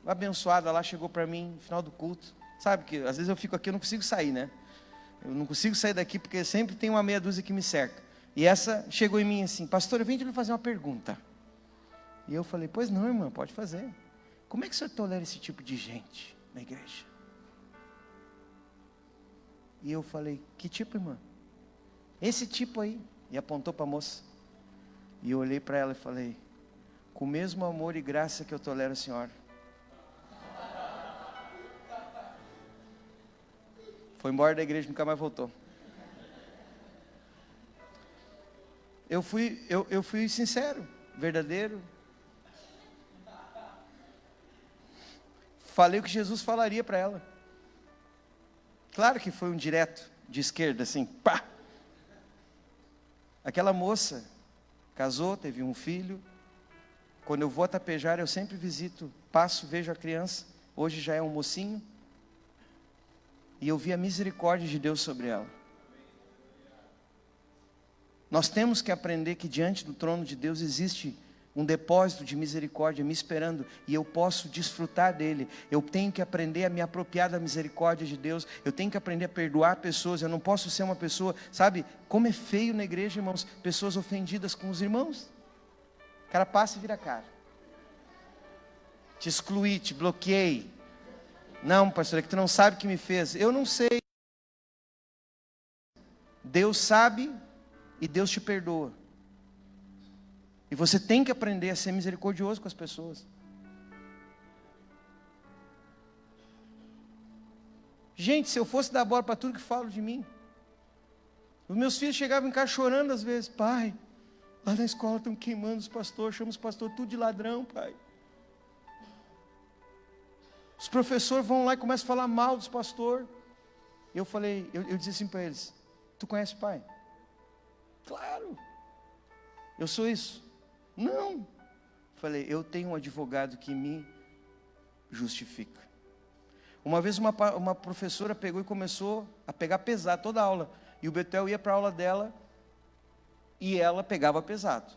abençoada lá chegou para mim, no final do culto. Sabe que às vezes eu fico aqui, eu não consigo sair, né? Eu não consigo sair daqui porque sempre tem uma meia dúzia que me cerca. E essa chegou em mim assim: pastor, eu vim te fazer uma pergunta. E eu falei: pois não, irmã, pode fazer. Como é que o senhor tolera esse tipo de gente na igreja? E eu falei: que tipo, irmã? Esse tipo aí. E apontou para a moça. E eu olhei para ela e falei: com o mesmo amor e graça que eu tolero a senhora. Foi embora da igreja e nunca mais voltou. Eu fui sincero, verdadeiro. Falei o que Jesus falaria para ela. Claro que foi um direto, de esquerda, assim, pá! Aquela moça casou, teve um filho. Quando eu vou a Tapejara, eu sempre visito, passo, vejo a criança. Hoje já é um mocinho. E eu vi a misericórdia de Deus sobre ela. Nós temos que aprender que diante do trono de Deus existe um depósito de misericórdia me esperando, e eu posso desfrutar dele. Eu tenho que aprender a me apropriar da misericórdia de Deus. Eu tenho que aprender a perdoar pessoas. Eu não posso ser uma pessoa, sabe, como é feio na igreja, irmãos, pessoas ofendidas com os irmãos. O cara passa e vira a cara. Te excluí, te bloqueei. Não, pastor, é que tu não sabe o que me fez. Eu não sei. Deus sabe e Deus te perdoa. E você tem que aprender a ser misericordioso com as pessoas. Gente, se eu fosse dar bola para tudo que falam de mim, os meus filhos chegavam em casa chorando às vezes. Pai, lá na escola estão queimando os pastores, chamam os pastores tudo de ladrão, pai. Os professores vão lá e começam a falar mal dos pastores. Eu falei, eu disse assim para eles: tu conhece o pai? Claro. Eu sou isso? Não. Falei, eu tenho um advogado que me justifica. Uma vez uma professora pegou e começou a pegar pesado toda a aula. E o Betel ia para a aula dela e ela pegava pesado.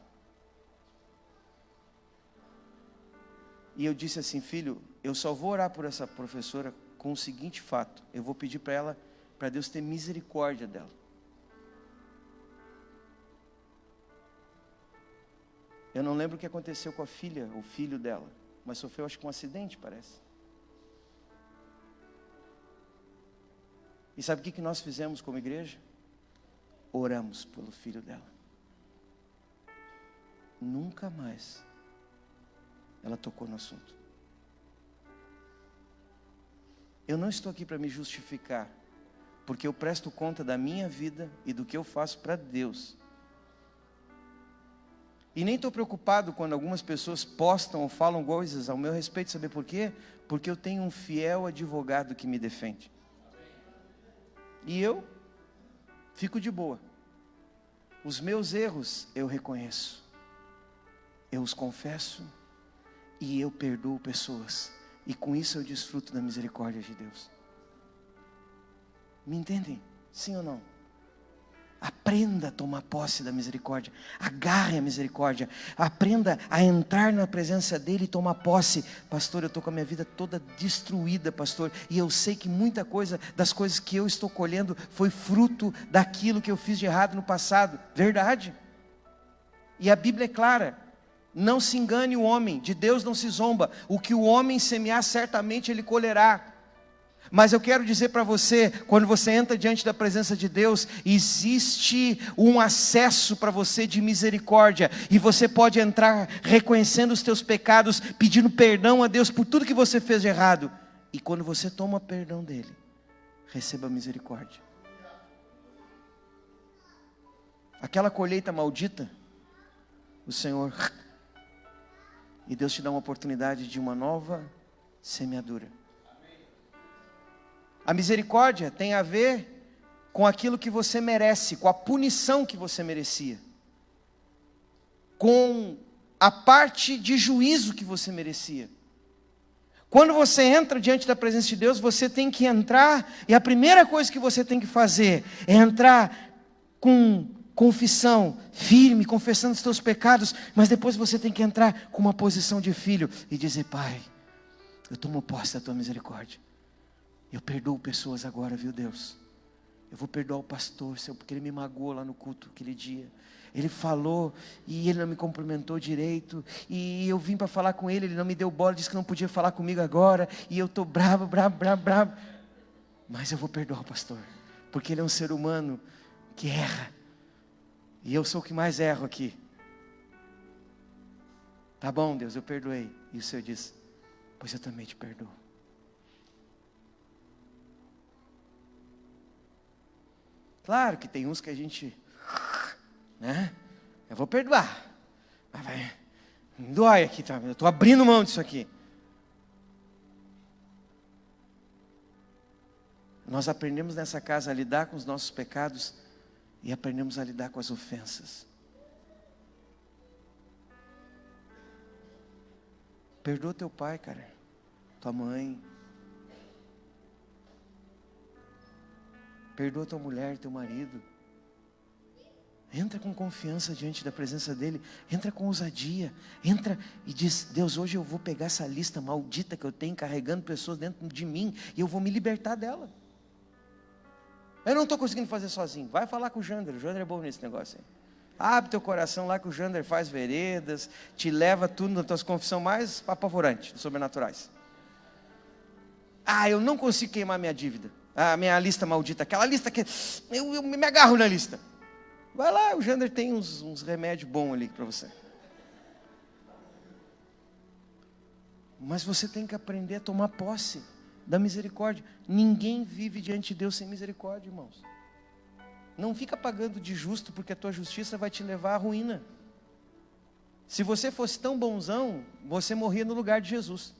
E eu disse assim: filho, eu só vou orar por essa professora com o seguinte fato. Eu vou pedir para ela, para Deus ter misericórdia dela. Eu não lembro o que aconteceu com a filha, o filho dela, mas sofreu, acho que um acidente, parece. E sabe o que nós fizemos como igreja? Oramos pelo filho dela. Nunca mais ela tocou no assunto. Eu não estou aqui para me justificar, porque eu presto conta da minha vida e do que eu faço para Deus. E nem estou preocupado quando algumas pessoas postam ou falam coisas ao meu respeito. Sabe por quê? Porque eu tenho um fiel advogado que me defende. E eu fico de boa. Os meus erros eu reconheço. Eu os confesso e eu perdoo pessoas. E com isso eu desfruto da misericórdia de Deus. Me entendem? Sim ou não? Aprenda a tomar posse da misericórdia. Agarre a misericórdia. Aprenda a entrar na presença dele e tomar posse. Pastor, eu estou com a minha vida toda destruída, pastor. E eu sei que muita coisa das coisas que eu estou colhendo foi fruto daquilo que eu fiz de errado no passado. Verdade. E a Bíblia é clara. Não se engane o homem. De Deus não se zomba. O que o homem semear, certamente ele colherá. Mas eu quero dizer para você, quando você entra diante da presença de Deus, existe um acesso para você de misericórdia, e você pode entrar reconhecendo os teus pecados, pedindo perdão a Deus por tudo que você fez de errado, e quando você toma perdão dele, receba misericórdia. Aquela colheita maldita, o Senhor, e Deus te dá uma oportunidade de uma nova semeadura. A misericórdia tem a ver com aquilo que você merece, com a punição que você merecia, com a parte de juízo que você merecia. Quando você entra diante da presença de Deus, você tem que entrar, e a primeira coisa que você tem que fazer é entrar com confissão, firme, confessando os teus pecados, mas depois você tem que entrar com uma posição de filho e dizer: Pai, eu tomo posse da tua misericórdia. Eu perdoo pessoas agora, viu, Deus? Eu vou perdoar o pastor, Senhor, porque ele me magoou lá no culto aquele dia. Ele falou e ele não me cumprimentou direito. E eu vim para falar com ele, ele não me deu bola, disse que não podia falar comigo agora. E eu estou bravo. Mas eu vou perdoar o pastor, porque ele é um ser humano que erra. E eu sou o que mais erro aqui. Tá bom, Deus, eu perdoei. E o Senhor disse: pois eu também te perdoo. Claro que tem uns que a gente, né? Eu vou perdoar. Mas vai, dói aqui, tá? Eu estou abrindo mão disso aqui. Nós aprendemos nessa casa a lidar com os nossos pecados e aprendemos a lidar com as ofensas. Perdoa teu pai, cara, tua mãe. Perdoa tua mulher, teu marido. Entra com confiança diante da presença dele. Entra com ousadia. Entra e diz: Deus, hoje eu vou pegar essa lista maldita que eu tenho carregando pessoas dentro de mim e eu vou me libertar dela. Eu não estou conseguindo fazer sozinho. Vai falar com o Jander. O Jander é bom nesse negócio aí. Abre teu coração lá que o Jander faz veredas, te leva tudo nas tuas confissões mais apavorantes, sobrenaturais. Eu não consigo queimar minha dívida. A minha lista maldita, aquela lista que eu me agarro na lista. Vai lá, o Jander tem uns remédios bons ali para você. Mas você tem que aprender a tomar posse da misericórdia. Ninguém vive diante de Deus sem misericórdia, irmãos. Não fica pagando de justo, porque a tua justiça vai te levar à ruína. Se você fosse tão bonzão, você morria no lugar de Jesus.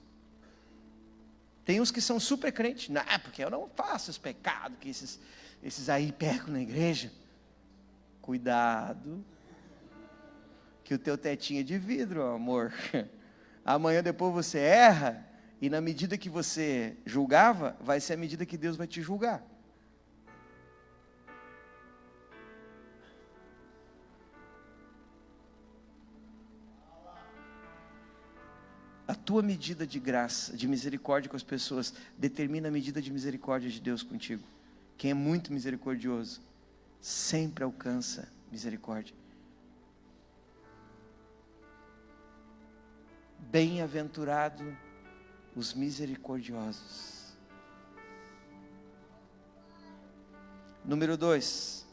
Tem uns que são super crentes. Não, porque eu não faço os pecados que esses aí pecam na igreja. Cuidado, que o teu tetinho é de vidro, amor. Amanhã depois você erra, e na medida que você julgava, vai ser a medida que Deus vai te julgar. A tua medida de graça, de misericórdia com as pessoas, determina a medida de misericórdia de Deus contigo. Quem é muito misericordioso, sempre alcança misericórdia. Bem-aventurado os misericordiosos. Número 2.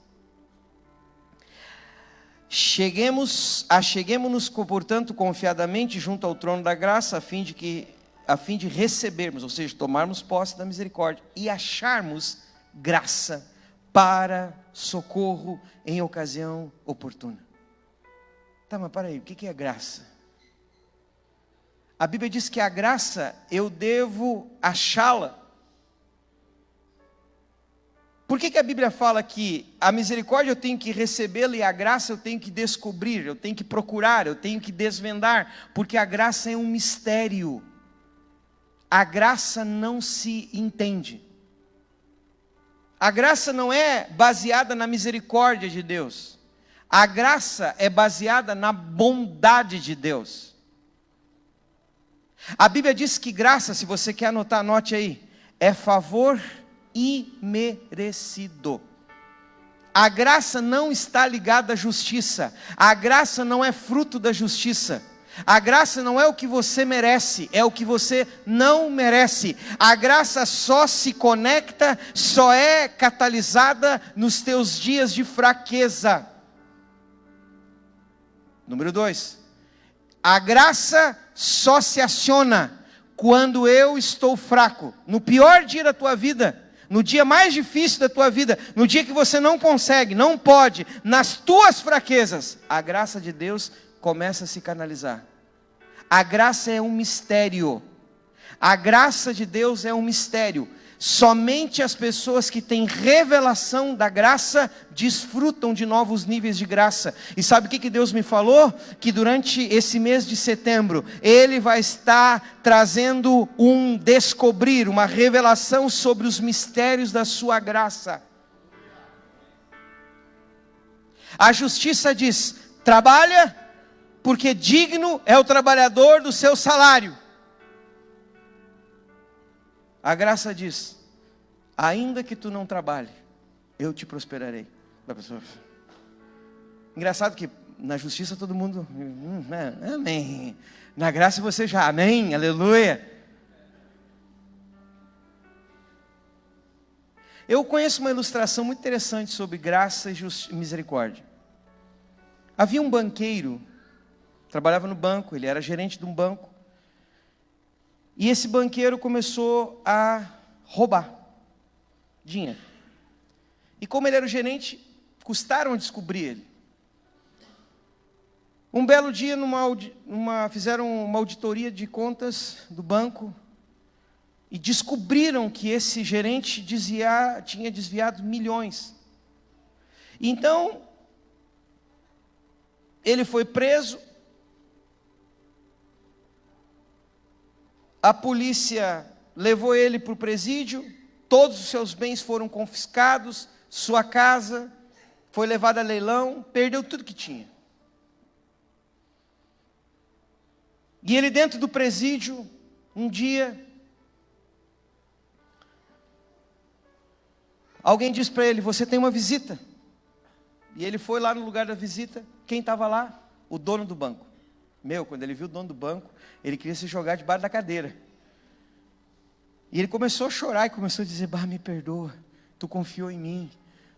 Acheguemo-nos, portanto, confiadamente junto ao trono da graça, a fim de recebermos, ou seja, tomarmos posse da misericórdia e acharmos graça para socorro em ocasião oportuna. Tá, mas para aí, o que é graça? A Bíblia diz que a graça eu devo achá-la. Por que a Bíblia fala que a misericórdia eu tenho que recebê-la e a graça eu tenho que descobrir, eu tenho que procurar, eu tenho que desvendar? Porque a graça é um mistério. A graça não se entende. A graça não é baseada na misericórdia de Deus. A graça é baseada na bondade de Deus. A Bíblia diz que graça, se você quer anotar, anote aí, é favor imerecido. A graça não está ligada à justiça. A graça não é fruto da justiça. A graça não é o que você merece, é o que você não merece. A graça só se conecta, só é catalisada nos teus dias de fraqueza. Número 2. A graça só se aciona quando eu estou fraco. No pior dia da tua vida, no dia mais difícil da tua vida, no dia que você não consegue, não pode, nas tuas fraquezas, a graça de Deus começa a se canalizar. A graça é um mistério. A graça de Deus é um mistério. Somente as pessoas que têm revelação da graça desfrutam de novos níveis de graça. E sabe o que Deus me falou? Que durante esse mês de setembro, Ele vai estar trazendo um descobrir, uma revelação sobre os mistérios da sua graça. A justiça diz: trabalha, porque digno é o trabalhador do seu salário. A graça diz: ainda que tu não trabalhe, eu te prosperarei. Engraçado que na justiça todo mundo, amém. Na graça você já, amém, aleluia. Eu conheço uma ilustração muito interessante sobre graça e misericórdia. Havia um banqueiro, trabalhava no banco, ele era gerente de um banco. E esse banqueiro começou a roubar dinheiro. E como ele era o gerente, custaram descobrir ele. Um belo dia, fizeram uma auditoria de contas do banco e descobriram que esse gerente tinha desviado milhões. Então, ele foi preso. A polícia levou ele para o presídio, todos os seus bens foram confiscados, sua casa foi levada a leilão, perdeu tudo que tinha. E ele dentro do presídio, um dia, alguém disse para ele: você tem uma visita. E ele foi lá no lugar da visita. Quem estava lá? O dono do banco. Quando ele viu o dono do banco, ele queria se jogar debaixo da cadeira. E ele começou a chorar e começou a dizer: me perdoa, tu confiou em mim.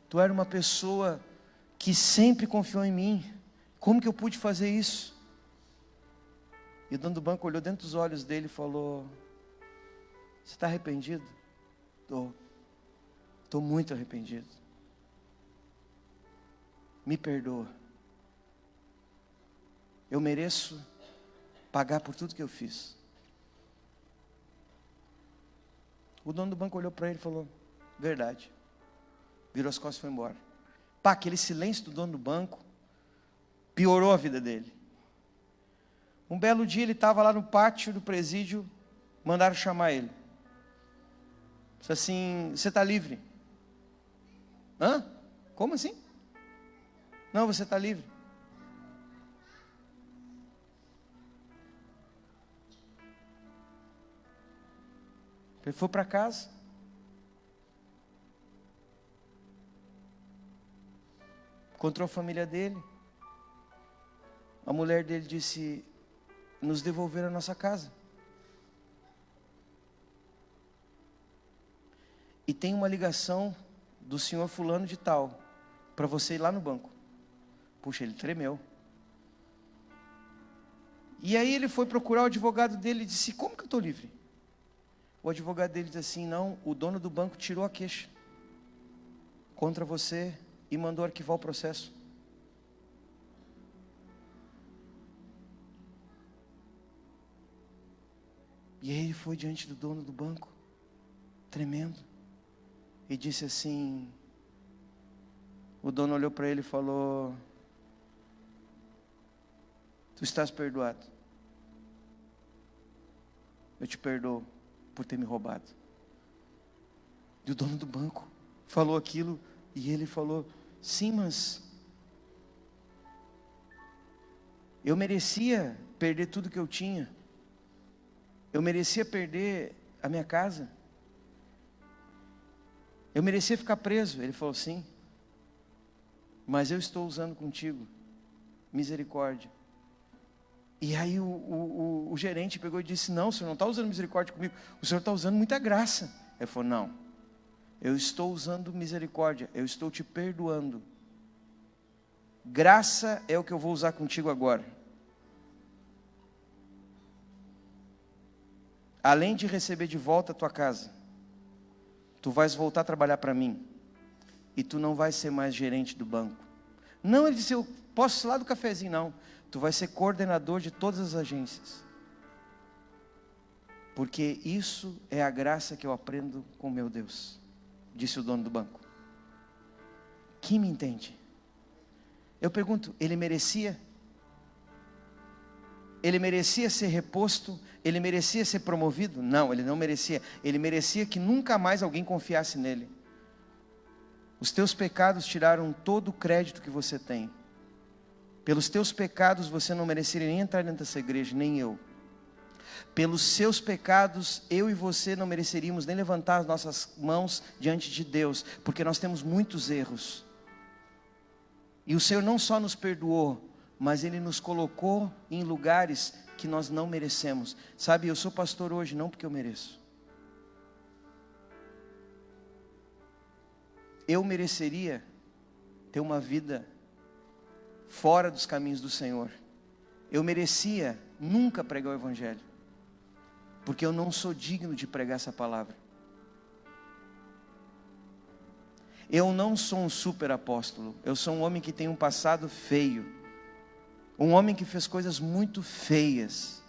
Tu era uma pessoa que sempre confiou em mim. Como que eu pude fazer isso? E o dono do banco olhou dentro dos olhos dele e falou: você está arrependido? Estou muito arrependido. Me perdoa. Eu mereço pagar por tudo que eu fiz. O dono do banco olhou para ele e falou: verdade. Virou as costas e foi embora. Pá, aquele silêncio do dono do banco piorou a vida dele. Um belo dia ele estava lá no pátio do presídio, mandaram chamar ele. Disse assim: você está livre? Hã? Como assim? Não, você está livre. Ele foi para casa. Encontrou a família dele. A mulher dele disse: nos devolveram a nossa casa. E tem uma ligação do senhor fulano de tal para você ir lá no banco. Puxa, ele tremeu. E aí ele foi procurar o advogado dele e disse: como que eu estou livre? O advogado dele disse assim: não, o dono do banco tirou a queixa contra você e mandou arquivar o processo. E aí ele foi diante do dono do banco, tremendo, e disse assim, o dono olhou para ele e falou: tu estás perdoado. Eu te perdoo por ter me roubado. E o dono do banco falou aquilo, e ele falou: sim, mas eu merecia perder tudo que eu tinha. Eu merecia perder a minha casa. Eu merecia ficar preso. Ele falou: sim, mas eu estou usando contigo misericórdia. E aí o gerente pegou e disse: não, o senhor não está usando misericórdia comigo, o senhor está usando muita graça. Ele falou: não, eu estou usando misericórdia, eu estou te perdoando. Graça é o que eu vou usar contigo agora. Além de receber de volta a tua casa, tu vais voltar a trabalhar para mim, e tu não vais ser mais gerente do banco. Não, ele disse: eu posso ir lá do cafezinho. Não, tu vais ser coordenador de todas as agências. Porque isso é a graça que eu aprendo com meu Deus, disse o dono do banco. Quem me entende? Eu pergunto, ele merecia? Ele merecia ser reposto? Ele merecia ser promovido? Não, ele não merecia. Ele merecia que nunca mais alguém confiasse nele. Os teus pecados tiraram todo o crédito que você tem. Pelos teus pecados você não mereceria nem entrar dentro dessa igreja, nem eu. Pelos seus pecados, eu e você não mereceríamos nem levantar as nossas mãos diante de Deus, porque nós temos muitos erros. E o Senhor não só nos perdoou, mas Ele nos colocou em lugares que nós não merecemos. Sabe, eu sou pastor hoje não porque eu mereço. Eu mereceria ter uma vida fora dos caminhos do Senhor. Eu merecia nunca pregar o Evangelho, porque eu não sou digno de pregar essa palavra. Eu não sou um super apóstolo. Eu sou um homem que tem um passado feio. Um homem que fez coisas muito feias.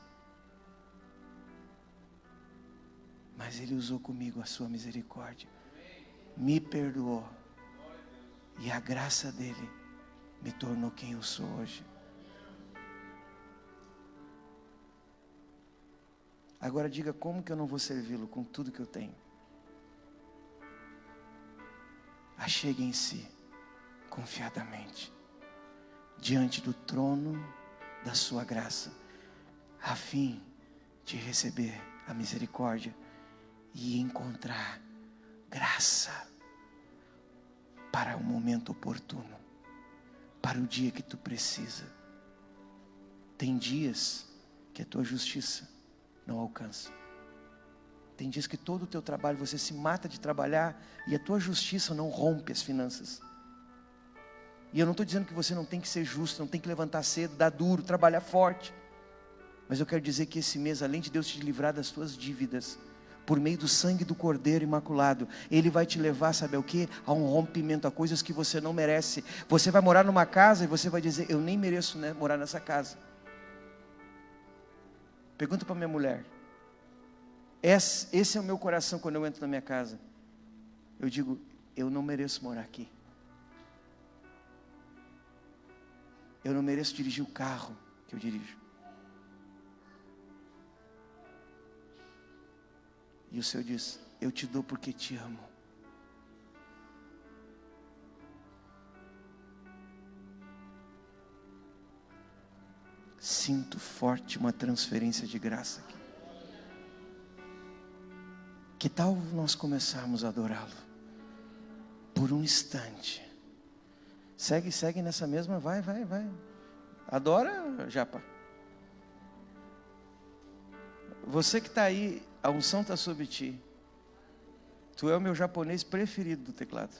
Mas Ele usou comigo a sua misericórdia. Me perdoou. E a graça dEle me tornou quem eu sou hoje. Agora diga, como que eu não vou servi-lo com tudo que eu tenho? Acheguem-se confiadamente diante do trono da sua graça, a fim de receber a misericórdia e encontrar graça para o momento oportuno, para o dia que tu precisa. Tem dias que a tua justiça não alcança. Tem dias que todo o teu trabalho, você se mata de trabalhar e a tua justiça não rompe as finanças. E eu não estou dizendo que você não tem que ser justo, não tem que levantar cedo, dar duro, trabalhar forte. Mas eu quero dizer que esse mês, além de Deus te livrar das tuas dívidas, por meio do sangue do Cordeiro Imaculado, Ele vai te levar, sabe ao quê? A um rompimento, a coisas que você não merece. Você vai morar numa casa e você vai dizer: eu nem mereço, né, morar nessa casa. Pergunta para minha mulher. Esse é o meu coração quando eu entro na minha casa. Eu digo: eu não mereço morar aqui. Eu não mereço dirigir o carro que eu dirijo. E o Senhor diz: eu te dou porque te amo. Sinto forte uma transferência de graça aqui. Que tal nós começarmos a adorá-lo? Por um instante. Segue nessa mesma, vai. Adora, Japa. Você que está aí, a unção está sobre ti. Tu é o meu japonês preferido do teclado.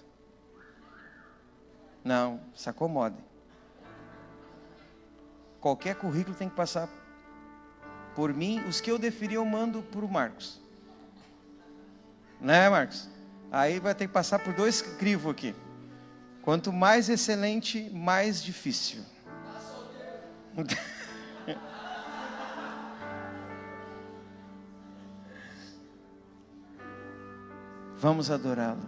Não, se acomode. Qualquer currículo tem que passar por mim. Os que eu deferir eu mando para o Marcos. Né, Marcos? Aí vai ter que passar por 2 crivos aqui. Quanto mais excelente, mais difícil. Vamos adorá-lo.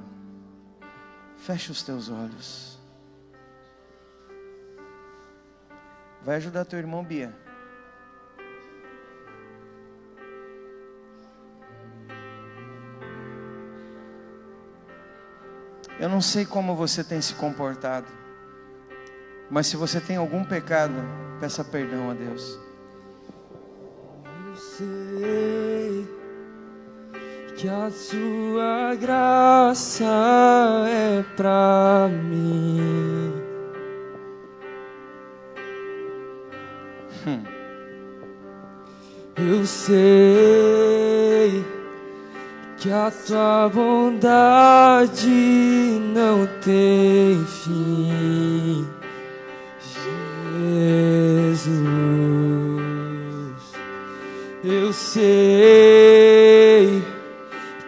Feche os teus olhos. Vai ajudar teu irmão, Bia. Eu não sei como você tem se comportado, mas se você tem algum pecado, peça perdão a Deus. Eu sei que a sua graça é pra mim. Eu sei que a tua bondade não tem fim, Jesus. Eu sei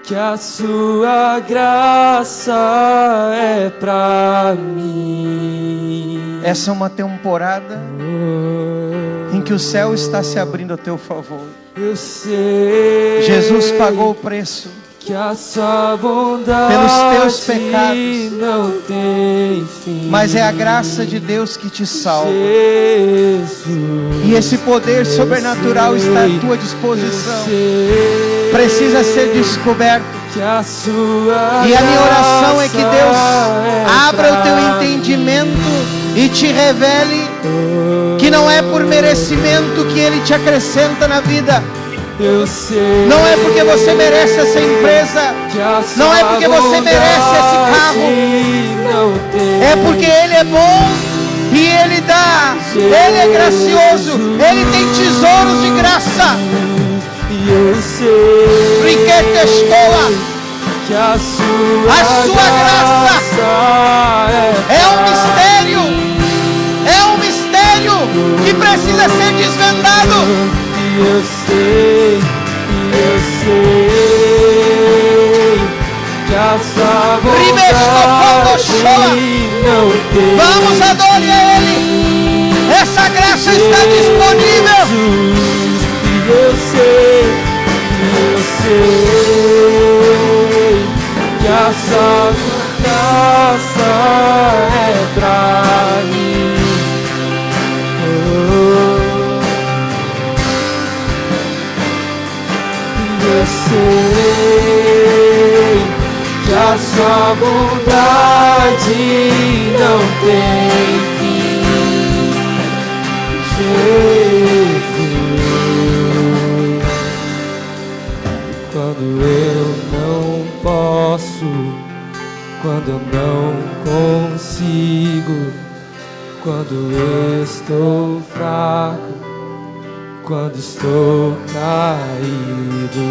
que a sua graça é pra mim. Essa é uma temporada em que o céu está se abrindo a teu favor. Eu sei. Jesus pagou o preço que a sua bondade pelos teus pecados, não tem fim, mas é a graça de Deus que te salva. Jesus. E esse poder sobrenatural está à tua disposição. Precisa ser descoberto. Que a sua e a minha oração é que Deus abra o teu entendimento e te revele que não é por merecimento que Ele te acrescenta na vida. Eu sei. Não é porque você merece essa empresa. Não é porque você merece esse carro. É porque Ele é bom e Ele dá. Ele é gracioso. Ele tem tesouros de graça. E eu sei. Riquete escola. Que a sua graça é um mistério. É um mistério que precisa ser desvendado. Eu sei que a sua bondade não tem. Vamos adorar Ele. Essa graça está disponível. Eu sei que a sua graça é pra mim. Eu sei que a sua bondade não tem fim, Jesus. Quando eu não posso, quando eu não consigo, quando eu estou fraco, quando estou caído,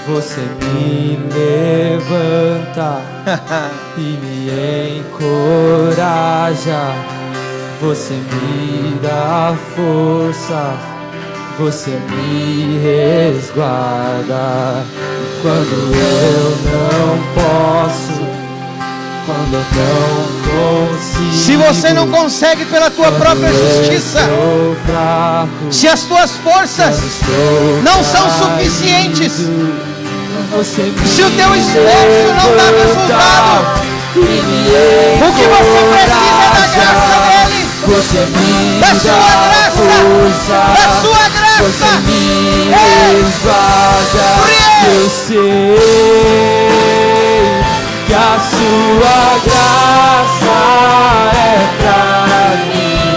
você me levanta e me encoraja. Você me dá força você me resguarda. Quando eu não posso, quando eu não consigo, se você não consegue pela tua própria justiça, fraco, se as tuas forças não são suficientes, se o teu esforço não dá resultado, o que você precisa é da graça dele, da sua graça, da sua graça. Eu sei que a sua graça é pra mim.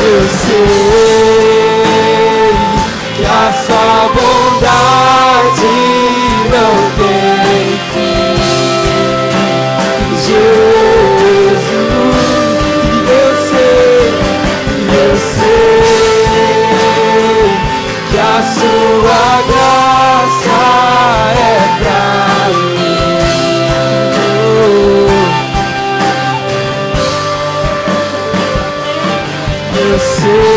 Eu sei que a sua bondade não tem fim, Jesus. Eu sei que a sua graça é pra mim. Eu sei